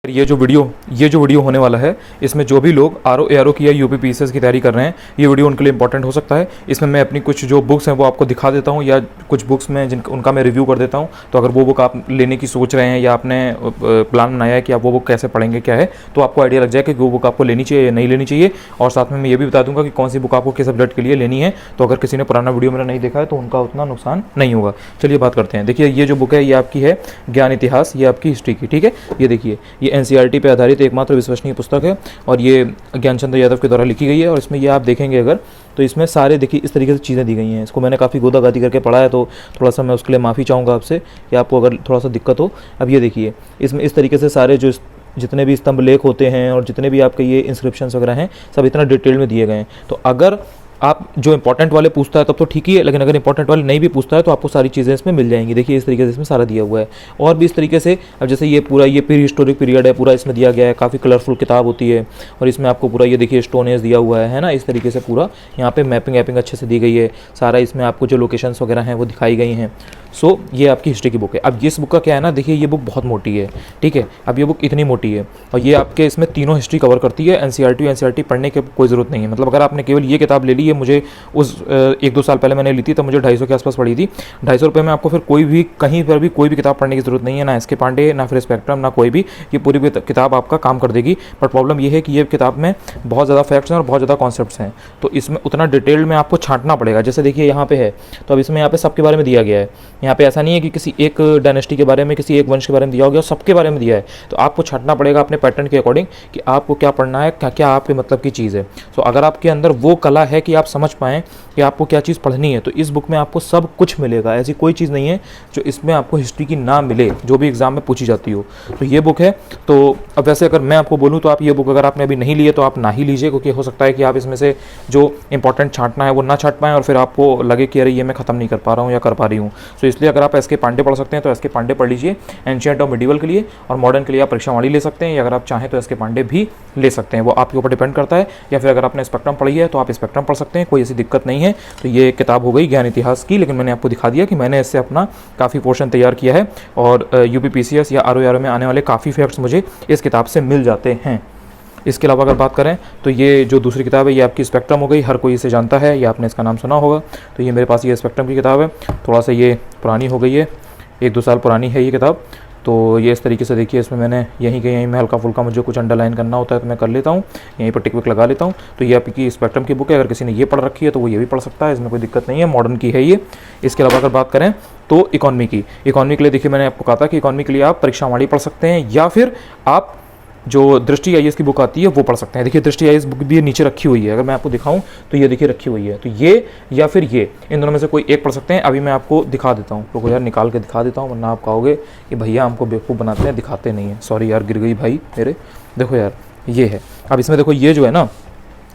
ये जो वीडियो होने वाला है, इसमें जो भी लोग आरओ एआरओ की या यूपीपीसीएस की तैयारी कर रहे हैं, ये वीडियो उनके लिए इंपॉर्टेंट हो सकता है। इसमें मैं अपनी कुछ जो बुक्स हैं वो आपको दिखा देता हूँ, या कुछ बुक्स में उनका मैं रिव्यू कर देता हूँ। तो अगर वो बुक आप लेने की सोच रहे हैं या आपने प्लान बनाया है कि आप वो बुक कैसे पढ़ेंगे क्या है, तो आपको आइडिया लग जाए कि वो बुक आपको लेनी चाहिए या नहीं लेनी चाहिए। और साथ में मैं ये भी बता दूंगा कि कौन सी बुक आपको किस सब्जेक्ट के लिए लेनी है। तो अगर किसी ने पुराना वीडियो मेरा नहीं देखा है तो उनका उतना नुकसान नहीं होगा। चलिए बात करते हैं। देखिए, ये जो बुक है ये आपकी है ज्ञान इतिहास, ये आपकी हिस्ट्री की, ठीक है। ये देखिए, ये एनसीईआरटी पे आधारित एकमात्र विश्वसनीय पुस्तक है और ये ज्ञानचंद्र यादव के द्वारा लिखी गई है। और इसमें ये आप देखेंगे अगर, तो इसमें सारे देखिए इस तरीके से चीज़ें दी गई हैं। इसको मैंने काफ़ी गोदा-गादी करके पढ़ा है, तो थोड़ा सा मैं उसके लिए माफ़ी चाहूँगा आपसे कि आपको अगर थोड़ा सा दिक्कत हो। अब ये देखिए, इसमें इस तरीके से सारे जो जितने भी स्तंभ लेख होते हैं और जितने भी आपके ये इंस्क्रिप्शंस वगैरह हैं, सब इतना डिटेल में दिए गए हैं। तो अगर आप जो इंपॉर्टेंट वाले पूछता है तब तो ठीक ही है, लेकिन अगर इंपॉर्टेंट वाले नहीं भी पूछता है तो आपको सारी चीज़ें इसमें मिल जाएंगी। देखिए, इस तरीके से इसमें सारा दिया हुआ है। और भी इस तरीके से, अब जैसे ये पूरा ये प्री हिस्टोरिक पीरियड है, पूरा इसमें दिया गया है। काफ़ी कलरफुल किताब होती है और इसमें आपको पूरा ये देखिए स्टोन एज दिया हुआ है ना। इस तरीके से पूरा यहाँ पे मैपिंग वैपिंग अच्छे से दी गई है। सारा इसमें आपको जो लोकेशंस वगैरह हैं वो दिखाई गई हैं। सो ये आपकी हिस्ट्री की बुक है। अब इस बुक का क्या है ना, देखिए ये बुक बहुत मोटी है, ठीक है। अब ये बुक इतनी मोटी है और ये आपके इसमें तीनों हिस्ट्री कवर करती है। एनसीईआरटी पढ़ने की कोई ज़रूरत नहीं है। मतलब अगर आपने केवल ये किताब ले ली है, मुझे उस 1-2 साल पहले मैंने ली थी, तब मुझे 250 के आसपास पड़ी थी। 250 रुपये में आपको फिर कोई भी कहीं पर भी कोई भी किताब पढ़ने की ज़रूरत नहीं है, ना एसके पांडे, ना फिर स्पेक्ट्रम, ना कोई भी। ये पूरी किताब आपका काम कर देगी। बट प्रॉब्लम ये है कि ये किताब में बहुत ज़्यादा फैक्ट्स हैं और बहुत ज़्यादा कॉन्सेप्ट्स हैं, तो इसमें उतना डिटेल में आपको छांटना पड़ेगा। जैसे देखिए यहाँ पे है, तो अब इसमें यहाँ पे सबके बारे में दिया गया है। यहाँ पे ऐसा नहीं है कि किसी एक डायनेस्टी के बारे में, किसी एक वंश के बारे में दिया हो गया, सबके बारे में दिया है। तो आपको छांटना पड़ेगा अपने पैटर्न के अकॉर्डिंग कि आपको क्या पढ़ना है, क्या क्या आपके मतलब की चीज़ है। तो अगर आपके अंदर वो कला है कि आप समझ पाएँ कि आपको क्या चीज़ पढ़नी है, तो इस बुक में आपको सब कुछ मिलेगा। ऐसी कोई चीज़ नहीं है जो इसमें आपको हिस्ट्री की ना मिले, जो भी एग्जाम में पूछी जाती हो। तो ये बुक है। तो अब वैसे अगर मैं आपको बोलूँ तो आप ये बुक अगर आपने अभी नहीं ली है तो आप ना ही लीजिए, क्योंकि हो सकता है कि आप इसमें से जो इंपॉर्टेंट छांटना है वो ना छांट पाएँ और फिर आपको लगे कि अरे ये मैं ख़त्म नहीं कर पा रहा हूँ या कर पा रही हूँ। तो इसलिए अगर आप एसके पांडे पढ़ सकते हैं तो एसके पांडे पढ़ लीजिए एंशिएंट और मिडिवल के लिए, और मॉडर्न के लिए आप परीक्षावाणी ले सकते हैं, या अगर आप चाहें तो एसके पांडे भी ले सकते हैं, वो आपके ऊपर डिपेंड करता है। या फिर अगर आपने स्पेक्ट्रम पढ़ी है तो आप स्पेक्ट्रम पढ़ सकते हैं, कोई ऐसी दिक्कत नहीं है। तो ये किताब हो गई ज्ञान इतिहास की, लेकिन मैंने आपको दिखा दिया कि मैंने इससे अपना काफ़ी पोर्शन तैयार किया है और यूपीपीसीएस या आरओ एआरओ में आने वाले काफ़ी फैक्ट्स मुझे इस किताब से मिल जाते हैं। इसके अलावा अगर बात करें तो ये जो दूसरी किताब है ये आपकी स्पेक्ट्रम हो गई। हर कोई इसे जानता है या आपने इसका नाम सुना होगा। तो ये मेरे पास ये स्पेक्ट्रम की किताब है, थोड़ा सा ये पुरानी हो गई है, 1-2 साल पुरानी है ये किताब। तो ये इस तरीके से देखिए, इसमें मैंने यहीं में हल्का फुल्का मुझे कुछ अंडरलाइन करना होता है तो मैं कर लेता हूँ, यहीं पर टिक विक लगा लेता हूँ। तो ये आपकी स्पेक्ट्रम की बुक है। अगर किसी ने ये पढ़ रखी है तो वो ये भी पढ़ सकता है, इसमें कोई दिक्कत नहीं है। मॉडर्न की है ये। इसके अलावा अगर बात करें तो इकॉनमी के लिए देखिए, मैंने आपको कहा था कि इकॉनमी के लिए आप परीक्षावाणी पढ़ सकते हैं या फिर आप जो दृष्टि आईएएस की बुक आती है वो पढ़ सकते हैं। देखिए, दृष्टि आईएएस बुक भी नीचे रखी हुई है, अगर मैं आपको दिखाऊं तो ये देखिए रखी हुई है। तो ये या फिर ये, इन दोनों में से कोई एक पढ़ सकते हैं। अभी मैं आपको दिखा देता हूँ, रुको यार निकाल के दिखा देता हूँ, वरना आप कहोगे कि भैया हमको बेवकूफ़ बनाते हैं, दिखाते नहीं हैं। सॉरी यार, गिर गई भाई मेरे। देखो यार, ये है। अब इसमें देखो, ये जो है ना,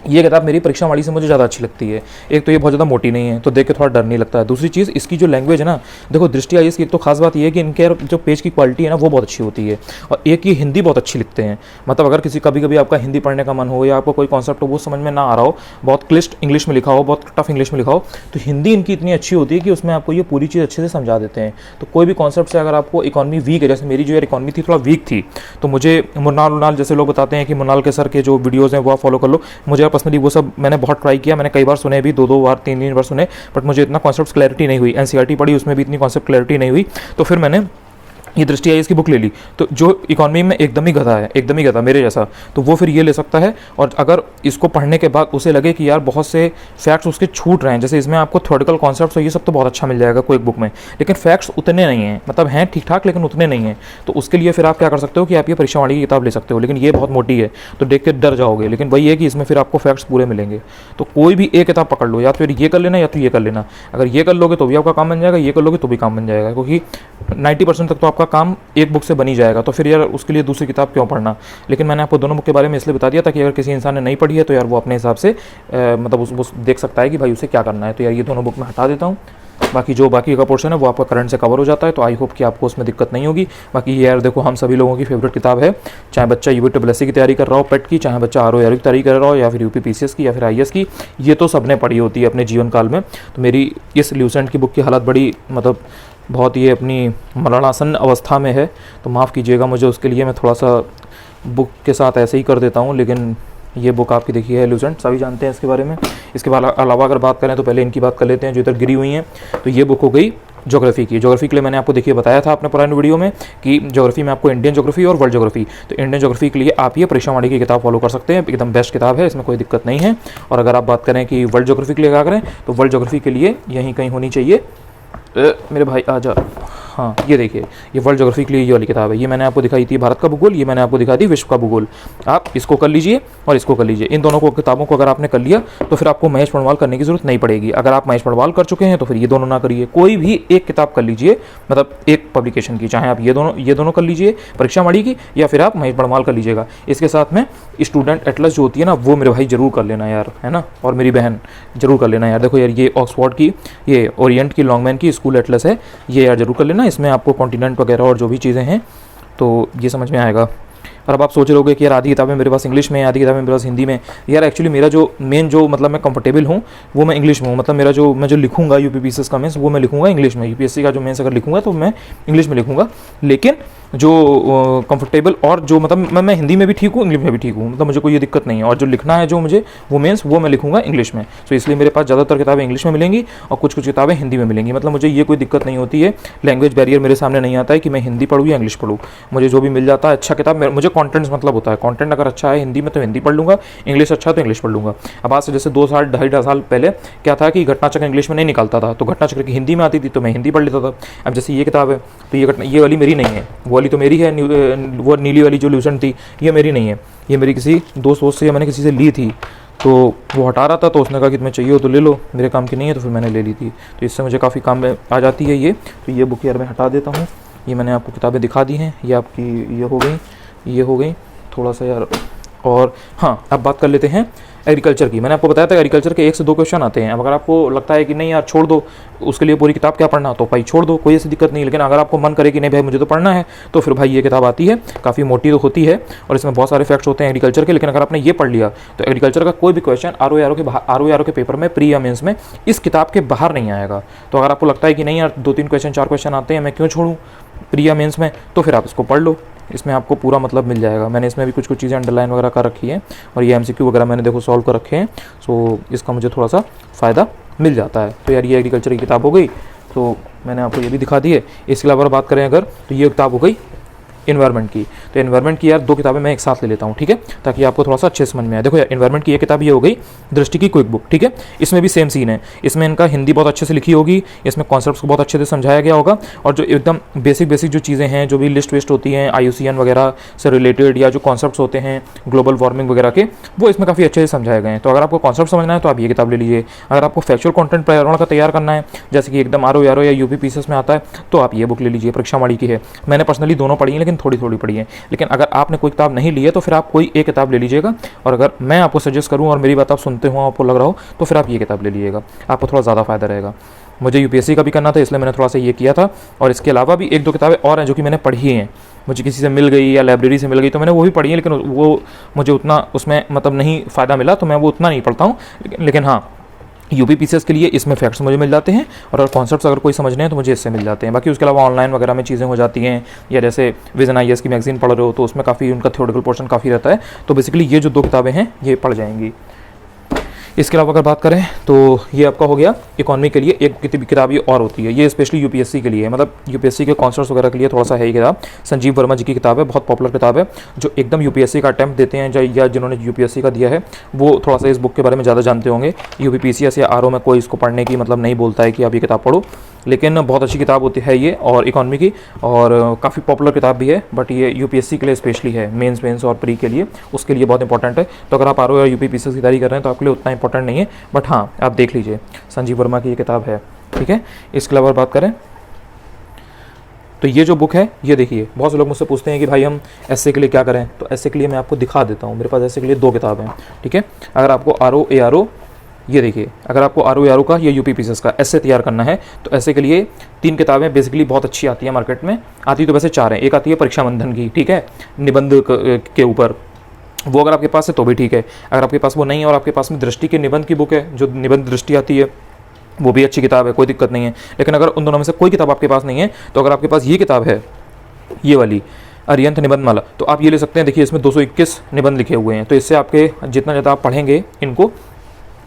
ये किताब मेरी परीक्षावाणी से मुझे ज़्यादा अच्छी लगती है। एक तो ये बहुत ज़्यादा मोटी नहीं है, तो देख के थोड़ा डर नहीं लगता है। दूसरी चीज़, इसकी जो लैंग्वेज है ना, देखो दृष्टि आईएएस की एक तो खास बात ये है कि इनके जो पेज की क्वालिटी है ना वो बहुत अच्छी होती है। और एक ये हिंदी बहुत अच्छी लिखते हैं। मतलब अगर किसी कभी कभी आपका हिंदी पढ़ने का मन हो या आपको कोई कॉन्सेप्ट हो वो समझ में ना आ रहा हो, बहुत क्लिष्ट इंग्लिश में लिखा हो, बहुत टफ इंग्लिश में लिखा हो, तो हिंदी इनकी इतनी अच्छी होती है कि उसमें आपको ये पूरी चीज़ अच्छे से समझा देते हैं। तो कोई भी कॉन्सेप्ट से अगर आपको इकॉनमी वीक है, जैसे मेरी जो इकॉनमी थी थोड़ा वीक थी, तो मुझे मुन्नाल जैसे लोग बताते हैं कि मुन्नाल के सर के जो वीडियोज़ हैं वो आप फॉलो कर लो, मुझे पर्सनली वो सब मैंने बहुत ट्राई किया। मैंने कई बार सुने भी, 2-2 बार 3-3 बार सुने, बट मुझे इतना कॉन्सेप्ट क्लैरिटी नहीं हुई। एनसीईआरटी पढ़ी, उसमें भी इतनी कॉन्सेप्ट क्लैरिटी नहीं हुई। तो फिर मैंने ये दृष्टि आईएएस की बुक ले ली। तो जो इकॉनमी में एकदम ही गधा मेरे जैसा, तो वो फिर ये ले सकता है। और अगर इसको पढ़ने के बाद उसे लगे कि यार बहुत से फैक्ट्स उसके छूट रहे हैं, जैसे इसमें आपको थ्योरेटिकल कॉन्सेप्ट्स और ये सब तो बहुत अच्छा मिल जाएगा कोई एक बुक में, लेकिन फैक्ट्स उतने नहीं हैं, मतलब हैं ठीक ठाक लेकिन उतने नहीं हैं। तो उसके लिए फिर आप क्या कर सकते हो कि आप ये परीक्षावाणी की किताब ले सकते हो, लेकिन ये बहुत मोटी है तो देख के डर जाओगे। लेकिन वही है कि इसमें फिर आपको फैक्ट्स पूरे मिलेंगे। तो कोई भी एक किताब पकड़ लो, या फिर ये कर लेना या तो ये कर लेना। अगर ये कर लोगे तो भी आपका काम बन जाएगा, ये कर लोगे तो भी काम बन जाएगा, क्योंकि 90% तक तो आपका काम एक बुक से बनी जाएगा। तो फिर यार उसके लिए दूसरी किताब क्यों पढ़ना। लेकिन मैंने आपको दोनों बुक के बारे में इसलिए बता दिया ताकि अगर किसी इंसान ने नहीं पढ़ी है तो यार वो अपने हिसाब से मतलब उस देख सकता है कि भाई उसे क्या करना है। तो यार ये दोनों बुक मैं हटा देता हूँ। बाकी का पोर्शन है वो आपका करंट से कवर हो जाता है, तो आई होप कि आपको उसमें दिक्कत नहीं होगी। बाकी ये यार देखो, हम सभी लोगों की फेवरेट किताब है, चाहे बच्चा यूपीपीएससी की तैयारी कर रहा हो पेट की, चाहे बच्चा आरओ एआरओ की तैयारी कर रहा हो, या फिर यूपीपीसीएस की या फिर आईएएस की, ये तो सबने पढ़ी होती है अपने जीवन काल में। तो मेरी इस ल्यूसेंट की बुक की हालत बड़ी मतलब बहुत ये अपनी मरणासन अवस्था में है, तो माफ़ कीजिएगा मुझे उसके लिए। मैं थोड़ा सा बुक के साथ ऐसे ही कर देता हूँ, लेकिन ये बुक आपकी देखी है एलुसेंट, सभी जानते हैं इसके बारे में। इसके अलावा अगर बात करें तो पहले इनकी बात कर लेते हैं जो इधर गिरी हुई हैं। तो ये बुक हो गई ज्योग्राफी की। ज्योग्राफी के लिए मैंने आपको देखिए बताया था अपने पुराने वीडियो में कि ज्योग्राफी में आपको इंडियन ज्योग्राफी और वर्ल्ड ज्योग्राफी, तो इंडियन ज्योग्राफी के लिए आप ये परीक्षा वाणी की किताब फॉलो कर सकते हैं, एकदम बेस्ट किताब है, इसमें कोई दिक्कत नहीं है। और अगर आप बात करें कि वर्ल्ड ज्योग्राफी के लिए क्या करें, तो वर्ल्ड ज्योग्राफी के लिए यहीं कहीं होनी चाहिए, मेरे भाई आ जा, हाँ ये देखिए, ये वर्ल्ड ज्योग्राफी के लिए ये वाली किताब है। ये मैंने आपको दिखाई थी भारत का भूगोल, ये मैंने आपको दिखा दी विश्व का भूगोल। आप इसको कर लीजिए और इसको कर लीजिए। इन दोनों को किताबों को अगर आपने कर लिया तो फिर आपको महेश पड़वाल करने की जरूरत नहीं पड़ेगी। अगर आप महेश पड़वाल कर चुके हैं तो फिर ये दोनों ना करिए, कोई भी एक किताब कर लीजिए, मतलब एक पब्लिकेशन की, चाहे आप ये दोनों कर लीजिए परीक्षा वाणी की, या फिर आप महेश पड़वाल कर लीजिएगा। इसके साथ में स्टूडेंट एटलस जो होती है ना, वो मेरे भाई जरूर कर लेना यार, है ना, और मेरी बहन जरूर कर लेना यार। देखो यार, ये ऑक्सफोर्ड की, ये ओरिएंट की, लॉन्गमैन की स्कूल एटलस है, ये यार जरूर कर लेना। इसमें आपको कॉन्टिनेंट वगैरह और जो भी चीज़ें हैं तो ये समझ में आएगा। और अब आप सोच रहे होगे कि यार आधी किताबें मेरे पास इंग्लिश में, आधी किताबें मेरे पास हिंदी में। यार एक्चुअली मेरा जो मेन जो मतलब मैं कंफर्टेबल हूँ वो मैं इंग्लिश में हूँ। मतलब मेरा जो मैं जो लिखूंगा यूपीपीसीएस का मेंस, वो मैं लिखूंगा इंग्लिश में। यूपीएससी का जो मेंस अगर लिखूंगा तो मैं इंग्लिश में लिखूंगा, लेकिन जो कंफर्टेबल और जो मतलब मैं हिंदी में भी ठीक हूँ, इंग्लिश में भी ठीक हूँ, मतलब मुझे कोई ये दिक्कत नहीं है। और जो लिखना है जो मुझे वो मेंस, वो मैं लिखूंगा इंग्लिश में। तो इसलिए मेरे पास ज़्यादातर किताबें इंग्लिश में मिलेंगी और कुछ कुछ किताबें हिंदी में मिलेंगी। मतलब मुझे ये कोई दिक्कत नहीं होती है, लैंग्वेज बैरियर मेरे सामने नहीं आता है कि मैं हिंदी पढ़ूँ या इंग्लिश पढ़ूँ। मुझे जो भी मिल जाता है अच्छा किताब, मुझे कॉन्टेंट्स मतलब होता है, कॉन्टेंट अगर अच्छा है हिंदी में तो हिंदी पढ़ लूँगा, इंग्लिश अच्छा तो इंग्लिश पढ़ लूँगा। अब आज से जैसे 2 साल 2.5 साल पहले क्या था कि घटनाचक्र इंग्लिश में नहीं निकलता था, तो घटनाचक्र की हिंदी में आती थी तो मैं हिंदी पढ़ लेता था। अब जैसे ये किताब है तो ये वाली मेरी नहीं है, वो वाली तो मेरी है, वो नीली वाली जो लूसेंट थी ये मेरी नहीं है, ये मेरी किसी दोस्त से या मैंने किसी से ली थी। तो वो हटा रहा था तो उसने कहा कि तुम्हें चाहिए हो तो ले लो, मेरे काम की नहीं है, तो फिर मैंने ले ली थी। तो इससे मुझे काफ़ी काम में आ जाती है ये। तो ये बुक यार मैं हटा देता हूँ। ये मैंने आपको किताबें दिखा दी हैं, ये आपकी ये हो गई थोड़ा सा यार। और हाँ, अब बात कर लेते हैं एग्रीकल्चर की। मैंने आपको बताया था एग्रीकल्चर के 1 से 2 क्वेश्चन आते हैं। अब अगर आपको लगता है कि नहीं यार छोड़ दो, उसके लिए पूरी किताब क्या पढ़ना, तो भाई छोड़ दो, कोई ऐसी दिक्कत नहीं। लेकिन अगर आपको मन करे कि नहीं भाई मुझे तो पढ़ना है, तो फिर भाई ये किताब आती है, काफ़ी मोटी तो होती है और इसमें बहुत सारे फैक्ट्स होते हैं एग्रीकल्चर के। लेकिन अगर आपने ये पढ़ लिया तो एग्रीकल्चर का कोई भी क्वेश्चन आर के पेपर में, प्री या मेंस में, इस किताब के बाहर नहीं आएगा। तो अगर आपको लगता है कि नहीं यार 2-3 क्वेश्चन 4 क्वेश्चन आते हैं, मैं क्यों छोड़ूँ प्री या मेंस में, तो फिर आप इसको पढ़ लो, इसमें आपको पूरा मतलब मिल जाएगा। मैंने इसमें भी कुछ कुछ चीज़ें अंडरलाइन वगैरह कर रखी हैं और ये एमसीक्यू वगैरह मैंने देखो सॉल्व कर रखे हैं, सो इसका मुझे थोड़ा सा फ़ायदा मिल जाता है। तो यार ये एग्रीकल्चर की किताब हो गई, तो मैंने आपको ये भी दिखा दी है। इसके अलावा बात करें अगर, तो ये किताब हो गई एनवायरनमेंट की। तो एनवायरनमेंट की यार 2 किताबें मैं एक साथ ले लेता हूँ, ठीक है, ताकि आपको थोड़ा सा अच्छे समझ में आए। देखो यार, एनवायरनमेंट की ये किताब ये हो गई दृष्टि की क्विक बुक, ठीक है। इसमें भी सेम सीन है, इसमें इनका हिंदी बहुत अच्छे से लिखी होगी, इसमें कॉन्सेप्ट्स को बहुत अच्छे से समझाया गया होगा, और जो एकदम बेसिक जो चीज़ें हैं, जो भी लिस्ट विस्ट होती हैं IUCN वगैरह से रिलेटेड, या जो कॉन्सेप्ट्स होते हैं ग्लोबल वार्मिंग वगैरह के, वो इसमें काफ़ी अच्छे से समझाए गए हैं। तो अगर आपको कॉन्सेप्ट समझना है तो आप ये किताब ले लीजिए। अगर आपको फैक्चुअल कंटेंट पर्यावरण का तैयार करना है, जैसे कि एकदम आर या यूपीपीसीएस में आता है, तो आप ये बुक ले लीजिए, परीक्षा वाणी की है। मैंने पर्सनली दोनों पढ़ी हैं, लेकिन थोड़ी थोड़ी पढ़ी है। लेकिन अगर आपने कोई किताब नहीं ली है तो फिर आप कोई एक किताब ले लीजिएगा। और अगर मैं आपको सजेस्ट करूं और मेरी बात आप सुनते हो, आपको लग रहा हो, तो फिर आप ये किताब ले लीजिएगा, आपको थोड़ा ज़्यादा फायदा रहेगा। मुझे यूपीएससी का भी करना था, इसलिए मैंने थोड़ा सा ये किया था। और इसके अलावा भी 1-2 किताबें और हैं जो कि मैंने पढ़ी हैं, मुझे किसी से मिल गई या लाइब्रेरी से मिल गई, तो मैंने वो भी पढ़ी है, लेकिन वो मुझे उतना उसमें मतलब नहीं फ़ायदा मिला, तो मैं वो उतना नहीं पढ़ता हूँ। लेकिन हाँ, यूपीपीसीएस के लिए इसमें फैक्ट्स मुझे मिल जाते हैं, और कॉन्सेप्ट्स अगर कोई समझने हैं तो मुझे इससे मिल जाते हैं। बाकी उसके अलावा ऑनलाइन वगैरह में चीज़ें हो जाती हैं, या जैसे विजन IAS की मैगजीन पढ़ रहे हो तो उसमें काफ़ी उनका थ्योरेटिकल पोर्शन काफ़ी रहता है। तो बेसिकली ये जो 2 किताबें हैं ये पढ़ जाएंगी। इसके अलावा अगर बात करें तो ये आपका हो गया इकोनॉमी के लिए एक किताब ये और होती है, ये स्पेशली यूपीएससी के लिए है, मतलब यूपीएससी के कॉन्सेप्ट्स वगैरह के लिए थोड़ा सा है ये किताब। संजीव वर्मा जी की किताब है, बहुत पॉपुलर किताब है। जो एकदम यूपीएससी का अटैम्प्ट देते हैं या जिन्होंने यूपीएससी का दिया है, वो थोड़ा सा इस बुक के बारे में ज़्यादा जानते होंगे। यूपीपीसीएस या आरओ में कोई इसको पढ़ने की मतलब नहीं बोलता है कि आप ये किताब पढ़ो, लेकिन बहुत अच्छी किताब होती है ये, और इकोनॉमी की, और काफ़ी पॉपुलर किताब भी है। बट ये यूपीएससी के लिए स्पेशली है, मेंस और प्री के लिए, उसके लिए बहुत इंपॉर्टेंट है। तो अगर आप आरओ या यूपीपीसीएस की तैयारी कर रहे हैं तो आपके लिए उतना इंपॉर्टेंट नहीं है, बट हाँ आप देख लीजिए, संजीव वर्मा की ये किताब है, ठीक है। इसके अलावा बात करें तो ये जो बुक है ये देखिए, बहुत से लोग मुझसे पूछते हैं कि भाई हम एसए के लिए क्या करें, तो एसए के लिए मैं आपको दिखा देता हूँ। मेरे पास एसए के लिए 2 किताब हैं, ठीक है। अगर आपको आरओ ये देखिए, अगर आपको आरओ का या यूपीपीसीएस का एसए तैयार करना है तो एसए के लिए 3 किताबें बेसिकली बहुत अच्छी आती है मार्केट में। आती तो वैसे 4 हैं, एक आती है परीक्षा बंधन की, ठीक है, निबंध के ऊपर, वो अगर आपके पास है तो भी ठीक है। अगर आपके पास वो नहीं है और आपके पास में दृष्टि के निबंध की बुक है, जो निबंध दृष्टि आती है, वो भी अच्छी किताब है, कोई दिक्कत नहीं है। लेकिन अगर उन दोनों में से कोई किताब आपके पास नहीं है, तो अगर आपके पास ये किताब है, ये वाली अरिहंत निबंधमाला, तो आप ये ले सकते हैं। देखिए इसमें 221 निबंध लिखे हुए हैं, तो इससे आपके जितना ज़्यादा आप पढ़ेंगे इनको,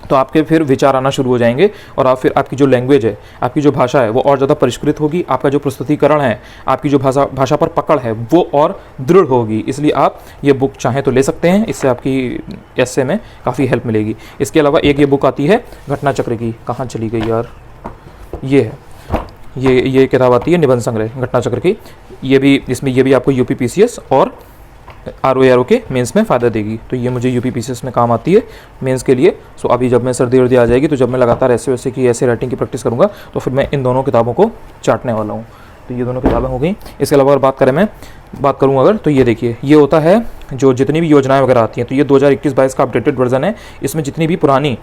तो आपके फिर विचार आना शुरू हो जाएंगे, और आप फिर आपकी जो लैंग्वेज है, आपकी जो भाषा है, वो और ज़्यादा परिष्कृत होगी। आपका जो प्रस्तुतिकरण है, आपकी जो भाषा पर पकड़ है, वो और दृढ़ होगी। इसलिए आप ये बुक चाहें तो ले सकते हैं, इससे आपकी एस्से में काफ़ी हेल्प मिलेगी। इसके अलावा एक ये बुक आती है घटना चक्र की, कहाँ चली गई यार, ये है, ये किताब आती है निबंध संग्रह घटना चक्र की। ये भी इसमें ये भी आपको यूपी पीसीएस और आरओ के मेंस में फ़ायदा देगी। तो ये मुझे यूपी पीसीएस में काम आती है मेंस के लिए। सो अभी जब मैं सर्दी वर्दी आ जाएगी, तो जब मैं लगातार ऐसे वैसे की ऐसे राइटिंग की प्रैक्टिस करूँगा, तो फिर मैं इन दोनों किताबों को चाटने वाला हूँ। तो ये दोनों किताबें हो गई। इसके अलावा अगर बात करूँ अगर, तो ये देखिए, ये होता है जो जितनी भी योजनाएं वगैरह आती हैं, तो ये 2021-22 का अपडेटेड वर्जन है। इसमें जितनी भी पुरानी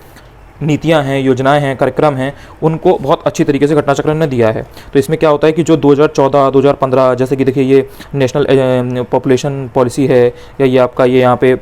नीतियां हैं, योजनाएं हैं, कार्यक्रम हैं, उनको बहुत अच्छी तरीके से घटना चक्र ने दिया है। तो इसमें क्या होता है कि जो 2014, 2015, जैसे कि देखिए ये नेशनल पॉपुलेशन पॉलिसी है, या ये आपका ये यहाँ पे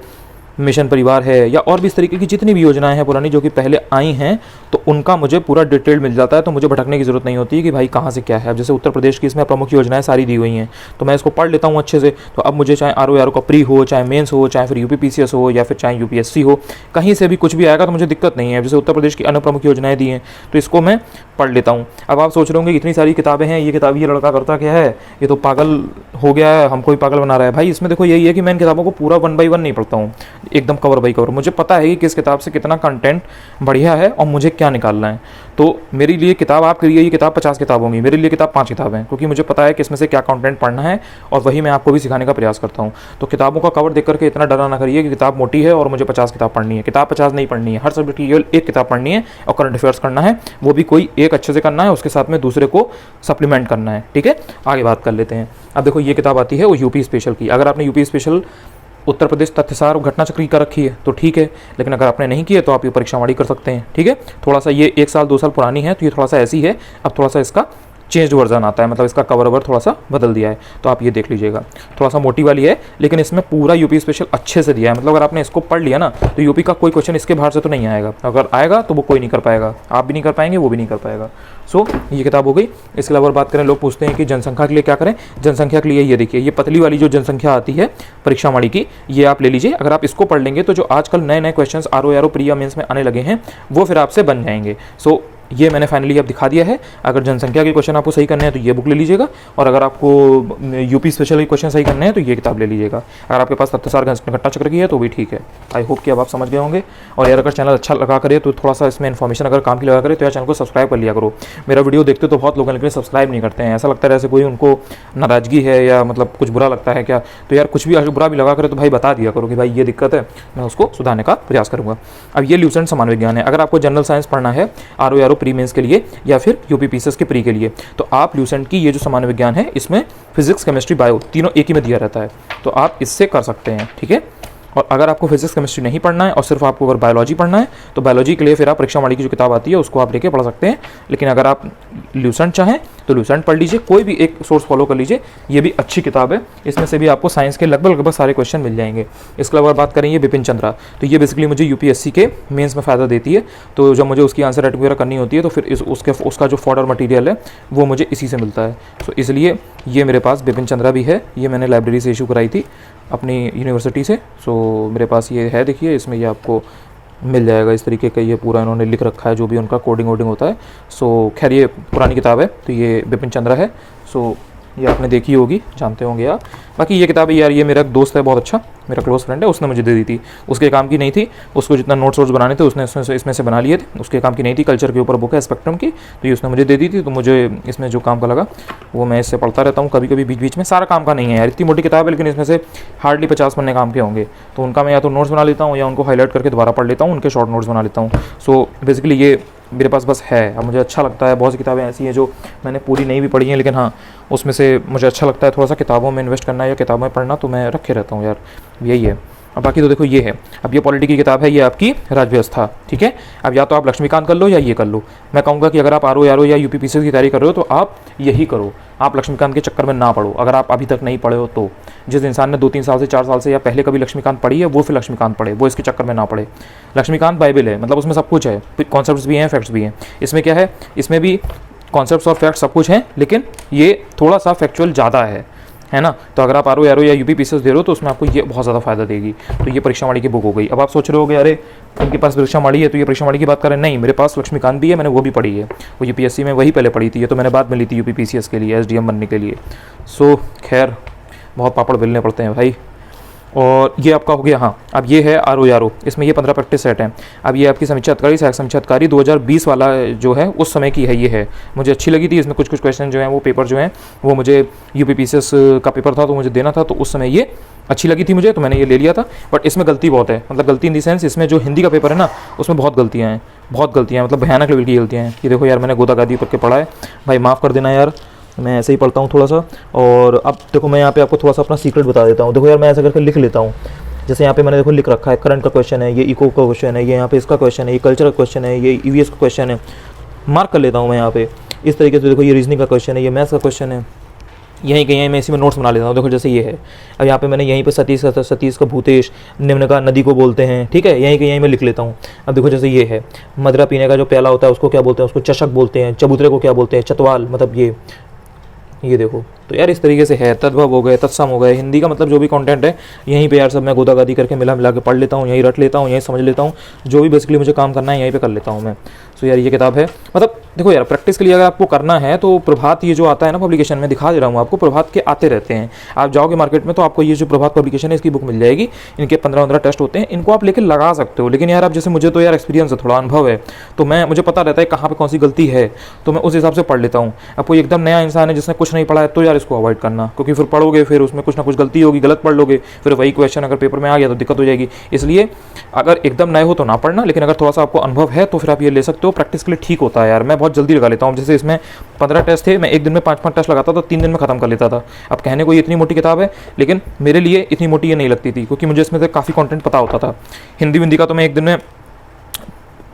मिशन परिवार है, या और भी इस तरीके की जितनी भी योजनाएं हैं पुरानी जो कि पहले आई हैं, तो उनका मुझे पूरा डिटेल मिल जाता है। तो मुझे भटकने की जरूरत नहीं होती कि भाई कहाँ से क्या है। अब जैसे उत्तर प्रदेश की इसमें प्रमुख योजनाएं सारी दी हुई हैं, तो मैं इसको पढ़ लेता हूँ अच्छे से। तो अब मुझे चाहे आरओ का प्री हो, चाहे मेंस हो, चाहे फिर यूपीपीसीएस हो, या फिर चाहे यूपीएससी हो, कहीं से भी कुछ भी आएगा तो मुझे दिक्कत नहीं है। जैसे उत्तर प्रदेश की अन्य प्रमुख योजनाएं दी हैं, तो इसको मैं पढ़ लेता हूँ। अब आप सोच रहे होंगे इतनी सारी किताबें हैं, ये लड़का करता क्या है, ये तो पागल हो गया है, हमको ही पागल बना रहा है। भाई इसमें देखो यही है कि मैं इन किताबों को पूरा 1 बाय 1 नहीं पढ़ता हूँ, एकदम कवर बाई कवर। मुझे पता है कि किस किताब से कितना कंटेंट बढ़िया है और मुझे क्या निकालना है। तो मेरे लिए किताब, आपके लिए ये किताब 50 किताब होंगी, मेरे लिए किताब 5 किताबें, क्योंकि मुझे पता है कि इसमें से क्या कंटेंट पढ़ना है, और वही मैं आपको भी सिखाने का प्रयास करता हूँ। तो किताबों का कवर देख करके इतना डरा ना करिए कि किताब मोटी है और मुझे 50 किताब पढ़नी है। किताब 50 नहीं पढ़नी है, हर सब्जेक्ट की केवल एक किताब पढ़नी है, और करंट अफेयर्स करना है, वो भी कोई एक अच्छे से करना है, उसके साथ में दूसरे को सप्लीमेंट करना है। ठीक है, आगे बात कर लेते हैं। अब देखो ये किताब आती है वो यूपी स्पेशल की। अगर आपने यूपी स्पेशल उत्तर प्रदेश तथ्यसार और घटना चक्र की कर रखी है तो ठीक है, लेकिन अगर आपने नहीं की है तो आप ये परीक्षावाड़ी कर सकते हैं। ठीक है, थोड़ा सा ये 1 साल 2 साल पुरानी है, तो ये थोड़ा सा ऐसी है। अब थोड़ा सा इसका चेंज वर्जन आता है, मतलब इसका कवर ओवर थोड़ा सा बदल दिया है, तो आप ये देख लीजिएगा। थोड़ा सा मोटी वाली है, लेकिन इसमें पूरा यूपी स्पेशल अच्छे से दिया है। मतलब अगर आपने इसको पढ़ लिया ना, तो यूपी का कोई क्वेश्चन इसके बाहर से तो नहीं आएगा। अगर आएगा तो वो कोई नहीं कर पाएगा, आप भी नहीं कर पाएंगे, वो भी नहीं कर पाएगा। सो ये किताब हो गई। इसके अलावा बात करें, लोग पूछते हैं कि जनसंख्या के लिए क्या करें। जनसंख्या के लिए ये देखिए, ये पतली वाली जो जनसंख्या आती है परीक्षावाड़ी की, ये आप ले लीजिए। अगर आप इसको पढ़ लेंगे तो जो आजकल नए नए क्वेश्चन आरओ प्री या मेंस में आने लगे हैं, वो फिर आपसे बन जाएंगे। सो ये मैंने फाइनली अब दिखा दिया है। अगर जनसंख्या के क्वेश्चन आपको सही करने हैं तो ये बुक ले लीजिएगा, और अगर आपको यूपी स्पेशल के क्वेश्चन सही करने हैं तो ये किताब ले लीजिएगा। अगर आपके पास तथ्यसार घटना चक्र की है तो भी ठीक है। आई होप कि अब आप समझ गए होंगे। और यार अगर चैनल अच्छा लगा करे तो थोड़ा सा इसमें इन्फॉर्मेशन अगर काम की लगा करे, तो यार चैनल को सब्सक्राइब कर लिया करो। मेरा वीडियो देखते तो बहुत लोग हैं, लेकिन सब्सक्राइब नहीं करते हैं। ऐसा लगता है जैसे कोई उनको नाराजगी है या मतलब कुछ बुरा लगता है क्या। तो यार कुछ भी बुरा भी लगा करे तो भाई बता दिया करो कि भाई ये दिक्कत है, मैं उसको सुधारने का प्रयास करूँगा। अब ये ल्यूसेंट सामान्य विज्ञान है। अगर आपको जनरल साइंस पढ़ना है आरओ प्री मेंस के लिए या फिर यूपी पीसीएस के प्री के लिए, तो आप ल्यूसेंट की ये जो सामान्य विज्ञान है, इसमें फिजिक्स केमिस्ट्री बायो तीनों एक ही में दिया रहता है, तो आप इससे कर सकते हैं। ठीक है, और अगर आपको फिजिक्स केमिस्ट्री नहीं पढ़ना है और सिर्फ आपको अगर बायोलॉजी पढ़ना है, तो बायोलॉजी के लिए फिर आप परीक्षावाड़ी की जो किताब आती है उसको आप लेके पढ़ सकते हैं। लेकिन अगर आप ल्यूसेंट चाहें तो ल्यूसेंट पढ़ लीजिए, कोई भी एक सोर्स फॉलो कर लीजिए, ये भी अच्छी किताब है। इसमें से भी आपको साइंस के लगभग सारे क्वेश्चन मिल जाएंगे। इसके अलावा बात करेंगे बिपिन चंद्रा, तो ये बेसिकली मुझे यूपीएससी के मेंस में फ़ायदा देती है। तो जब मुझे उसकी आंसर राइटिंग वगैरह करनी होती है, तो फिर उसका जो फॉर्डर मटीरियल है वो मुझे इसी से मिलता है। तो इसलिए ये मेरे पास बिपिन चंद्रा भी है, ये मैंने लाइब्रेरी से इशू कराई थी अपनी यूनिवर्सिटी से। सो मेरे पास ये है, देखिए इसमें ये आपको मिल जाएगा इस तरीके का, ये पूरा इन्होंने लिख रखा है जो भी उनका कोडिंग वोडिंग होता है। सो खैर ये पुरानी किताब है, तो ये बिपिन चंद्रा है। सो ये आपने देखी होगी, जानते होंगे आप। बाकी ये किताब यार, ये मेरा दोस्त है बहुत अच्छा, मेरा क्लोज फ्रेंड है, उसने मुझे दे दी थी। उसके काम की नहीं थी, उसको जितना नोट्स वोट्स बनाने थे उसने इसमें से बना लिए थे। उसके काम की नहीं थी, कल्चर के ऊपर बुक है स्पेक्ट्रम की, तो ये उसने मुझे दे दी थी। तो मुझे इसमें जो काम का लगा वो मैं इससे पढ़ता रहता हूँ कभी कभी बीच बीच में। सारा काम का नहीं है यार, इतनी मोटी किताब है, लेकिन इसमें से हार्डली 50 पन्ने काम के होंगे। तो उनका मैं या तो नोट्स बना लेता हूँ या उनको हाईलाइट करके दोबारा पढ़ लेता हूँ, उनके शॉर्ट नोट्स बना लेता हूँ। सो बेसिकली ये मेरे पास बस है। अब मुझे अच्छा लगता है, बहुत सी किताबें ऐसी हैं जो मैंने पूरी नहीं भी पढ़ी हैं, लेकिन हाँ उसमें से मुझे अच्छा लगता है थोड़ा सा किताबों में इन्वेस्ट करना या किताबें पढ़ना, तो मैं रखे रहता हूँ यार, यही है। अब बाकी तो देखो ये है, अब ये पॉलिटी की किताब है, ये आपकी राज्य व्यवस्था, ठीक है। अब या तो आप लक्ष्मीकांत कर लो या ये कर लो। मैं कहूँगा कि अगर आप आर ओ या यूपीपीसीएस की तैयारी कर रहे हो तो आप यही करो, आप लक्ष्मीकांत के चक्कर में ना पड़ो। अगर आप अभी तक नहीं पढ़े हो तो जिस इंसान ने 2-3 साल से 4 साल से या पहले कभी लक्ष्मीकांत पढ़ी है वो फिर लक्ष्मीकांत पढ़े, वो इसके चक्कर में ना पड़े। लक्ष्मीकांत बाइबल है, मतलब उसमें सब कुछ है, कॉन्सेप्ट्स भी हैं, फैक्ट्स भी हैं। इसमें क्या है, इसमें भी कॉन्सेप्ट्स और फैक्ट्स सब कुछ हैं, लेकिन ये थोड़ा सा फैक्चुअल ज़्यादा है ना। तो अगर आप आर ओ या यूपीपीसीएस दे रहे हो तो उसमें आपको ये बहुत ज़्यादा फायदा देगी। तो ये परीक्षा वाणी की बुक हो गई। अब आप सोच रहे होगे अरे इनके पास परीक्षा वाणी है तो ये परीक्षा वाणी की बात करें, नहीं, मेरे पास लक्ष्मीकांत भी है, मैंने वो भी पढ़ी है, वो यूपीएससी में वही पहले पढ़ी थी, ये तो मैंने बाद में ली थी यूपीपीसीएस के लिए, एसडीएम बनने के लिए। सो खैर बहुत पापड़ बेलने पड़ते हैं भाई। और ये आपका हो गया। हाँ, अब ये है आर ओ, इसमें ये 15 प्रैक्टिस सेट हैं। अब ये आपकी समीक्षा अधिकारी, सहायक समीक्षा अधिकारी 2020 वाला जो है उस समय की है, ये है, मुझे अच्छी लगी थी। इसमें कुछ क्वेश्चन जो हैं वो पेपर जो हैं वो मुझे यूपीपीसीएस का पेपर था तो मुझे देना था, तो उस समय ये अच्छी लगी थी मुझे, तो मैंने ये ले लिया था। बट इसमें गलती बहुत है, मतलब गलती इन दी सेंस, इसमें जो हिंदी का पेपर है ना उसमें बहुत गलतियाँ हैं, मतलब भयानक लेवल की गलतियाँ हैं। ये देखो यार, मैंने गोदा गादी पढ़ के पढ़ा है भाई, माफ़ कर देना यार, मैं ऐसे ही पढ़ता हूँ थोड़ा सा। और अब देखो मैं यहाँ पे आपको थोड़ा सा अपना सीक्रेट बता देता हूँ। देखो यार, मैं ऐसा करके लिख लेता हूँ, जैसे यहाँ पे मैंने देखो लिख रखा है करंट का क्वेश्चन है, ये इको का क्वेश्चन है, ये यहाँ पे इसका क्वेश्चन है, ये कल्चर का क्वेश्चन है, ये ईवीएस का क्वेश्चन है, मार्क कर लेता हूँ मैं यहाँ पे इस तरीके से। देखो ये रीजनिंग का क्वेश्चन है, ये मैथ्स का क्वेश्चन है, यहीं कहीं मैं इसी में नोट्स बना लेता हूँ। देखो जैसे ये है, अब यहाँ पे मैंने यहीं पे सतीश का भूतेश, निम्न का नदी को बोलते हैं, ठीक है, यहीं कहीं मैं लिख लेता हूँ। अब देखो जैसे ये है, मदरा पीने का जो प्याला होता है उसको क्या बोलते हैं, उसको चषक बोलते हैं, चबूतरे को क्या बोलते हैं, चतवाल, मतलब ये देखो। तो यार इस तरीके से है, तद्भव हो गए, तत्सम हो गए, हिंदी का मतलब जो भी कंटेंट है यहीं पे यार सब मैं गोदागादी करके मिला के पढ़ लेता हूँ, यहीं रट लेता हूँ, यहीं समझ लेता हूँ, जो भी बेसिकली मुझे काम करना है यहीं पे कर लेता हूँ मैं। सो यार ये किताब है, मतलब देखो यार प्रैक्टिस के लिए अगर आपको करना है तो प्रभात ये जो आता है ना पब्लिकेशन में, दिखा दे रहा हूँ आपको, प्रभात के आते रहते हैं। आप जाओगे मार्केट में तो आपको ये जो प्रभात पब्लिकेशन है इसकी बुक मिल जाएगी, इनके 15-15 टेस्ट होते हैं, इनको आप लेकर लगा सकते हो। लेकिन यार आप जैसे मुझे तो यार एक्सपीरियंस है, थोड़ा अनुभव है, तो मुझे पता रहता है कहाँ पर कौन सी गलती है, तो मैं उस हिसाब से पढ़ लेता हूँ। अब कोई एकदम नया इंसान है जिसने कुछ नहीं पढ़ा है तो यार इसको अवॉइड करना, क्योंकि फिर पढ़ोगे फिर उसमें कुछ ना कुछ गलती होगी, गलत पढ़ लोगे, फिर वही क्वेश्चन अगर पेपर में आ गया तो दिक्कत हो जाएगी। इसलिए अगर एकदम नए हो तो ना पढ़ना, लेकिन अगर थोड़ा सा आपको अनुभव है तो फिर आप ये ले सकते हो, प्रैक्टिस के लिए ठीक होता है यार। मैं बहुत जल्दी लगा लेता हूँ, जैसे इसमें 15 टेस्ट थे, मैं एक दिन में 5-5 टेस्ट लगाता था, 3 दिन में खत्म कर लेता था। अब कहने को ये इतनी मोटी किताब है, लेकिन मेरे लिए इतनी मोटी ये नहीं लगती थी, क्योंकि मुझे इसमें से काफ़ी कंटेंट पता होता था। हिंदी का तो मैं एक दिन में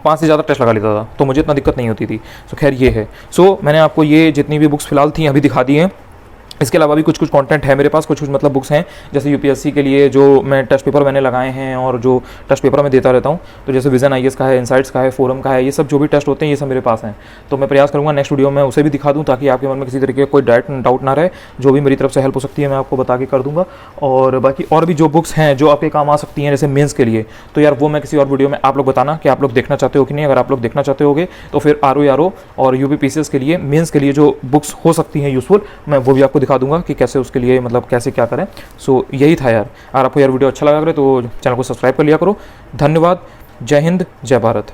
5 से ज़्यादा टेस्ट लगा लेता था, तो मुझे इतना दिक्कत नहीं होती थी। सो खैर ये है। सो मैंने आपको ये जितनी भी बुक्स फिलहाल थी अभी दिखा दी हैं। इसके अलावा भी कुछ कंटेंट है मेरे पास, कुछ मतलब बुक्स हैं, जैसे यूपीएससी के लिए जो मैं टेस्ट पेपर मैंने लगाए हैं और जो टेस्ट पेपर मैं देता रहता हूँ, तो जैसे विजन आईएएस का है, इनसाइट्स का है, फोरम का है, ये सब जो भी टेस्ट होते हैं ये सब मेरे पास हैं। तो मैं प्रयास करूँगा नेक्स्ट वीडियो में उसे भी दिखा दूँ, ताकि आपके मन में किसी तरीके का कोई डाउट ना रहे। जो भी मेरी तरफ से हेल्प हो सकती है मैं आपको बता के कर दूँगा। और बाकी और भी जो बुक्स हैं जो आपके काम आ सकती हैं जैसे मेंस के लिए, तो यार वो मैं किसी और वीडियो में आप लोग बताना कि आप लोग देखना चाहते हो कि नहीं। अगर आप लोग देखना चाहते होगे तो फिर आर और यूपीपीसीएस के लिए मेंस के लिए जो बुक्स हो सकती हैं यूजफुल, मैं वो भी आपको दिखा दूंगा कि कैसे उसके लिए मतलब कैसे क्या करें। सो यही था यार। अगर आपको यार वीडियो अच्छा लगा करे तो चैनल को सब्सक्राइब कर लिया करो। धन्यवाद। जय हिंद, जय भारत।